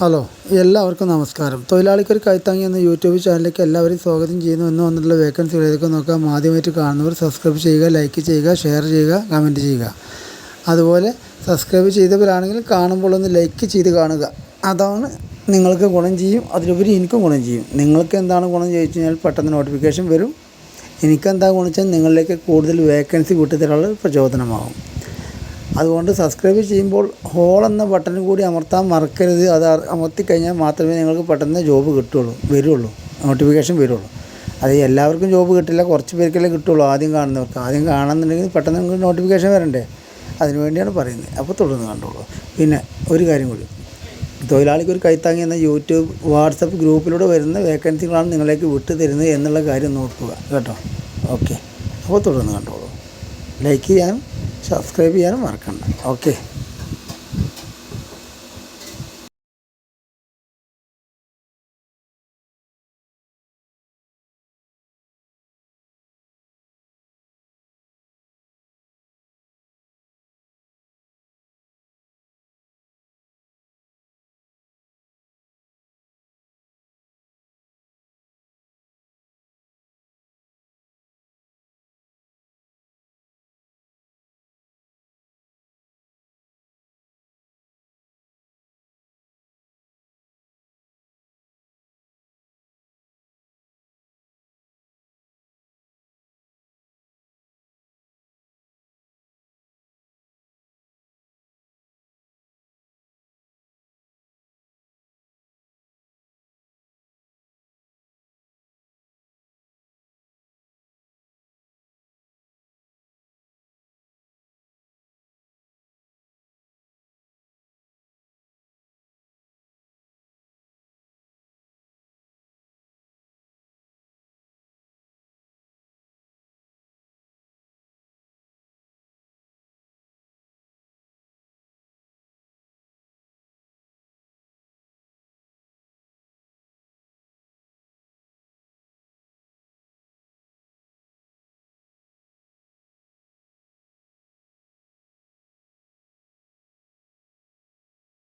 Hello, എല്ലാവർക്കും നമസ്കാരം. തൊഴിലാളിക്കൊരു കൈത്താങ്ങി എന്ന യൂട്യൂബ് ചാനലിലേക്ക് എല്ലാവരെയും സ്വാഗതം ചെയ്യുന്നു. എന്ന് വന്നിട്ടുള്ള വേക്കൻസികളിലേക്ക് നോക്കാം. ആദ്യമായിട്ട് കാണുന്നവർ സബ്സ്ക്രൈബ് ചെയ്യുക, ലൈക്ക് ചെയ്യുക, ഷെയർ ചെയ്യുക, കമൻറ്റ് ചെയ്യുക. അതുപോലെ സബ്സ്ക്രൈബ് ചെയ്തവരാണെങ്കിൽ കാണുമ്പോൾ ഒന്ന് ലൈക്ക് ചെയ്ത് കാണുക. അതാണ് നിങ്ങൾക്ക് ഗുണം ചെയ്യും. അതിലുപരി എനിക്കും ഗുണം ചെയ്യും. നിങ്ങൾക്ക് എന്താണ് ഗുണം ചോദിച്ചു കഴിഞ്ഞാൽ പെട്ടെന്ന് നോട്ടിഫിക്കേഷൻ വരും. എനിക്കെന്താ ഗുണം വെച്ചാൽ നിങ്ങളിലേക്ക് കൂടുതൽ വേക്കൻസി വിട്ടുതരാനുള്ള പ്രചോദനമാകും. അതുകൊണ്ട് സബ്സ്ക്രൈബ് ചെയ്യുമ്പോൾ ഹോൾ എന്ന ബട്ടൺ കൂടി അമർത്താൻ മറക്കരുത്. അത് അമർത്തിക്കഴിഞ്ഞാൽ മാത്രമേ നിങ്ങൾക്ക് പെട്ടെന്ന് ജോബ് വരുള്ളൂ, നോട്ടിഫിക്കേഷൻ വരുള്ളൂ. അത് എല്ലാവർക്കും ജോബ് കിട്ടില്ല, കുറച്ച് പേർക്കല്ലേ കിട്ടുള്ളൂ. ആദ്യം കാണുന്നുണ്ടെങ്കിൽ പെട്ടെന്ന് നിങ്ങൾക്ക് നോട്ടിഫിക്കേഷൻ വരണ്ടേ, അതിനു വേണ്ടിയാണ് പറയുന്നത്. അപ്പോൾ തുടർന്ന് കണ്ടോളൂ. പിന്നെ ഒരു കാര്യം കൂടി, തൊഴിലാളിക്ക് ഒരു കൈത്താങ്ങി എന്ന യൂട്യൂബ് വാട്സപ്പ് ഗ്രൂപ്പിലൂടെ വരുന്ന വേക്കൻസികളാണ് നിങ്ങളിലേക്ക് വിട്ടു തരുന്നത് എന്നുള്ള കാര്യം നോക്കുക കേട്ടോ. ഓക്കെ, അപ്പോൾ തുടർന്ന് കണ്ടോളൂ. ലൈക്ക് ചെയ്യാനും സബ്സ്ക്രൈബ് ചെയ്യാനും മറക്കണ്ട. ഓക്കെ.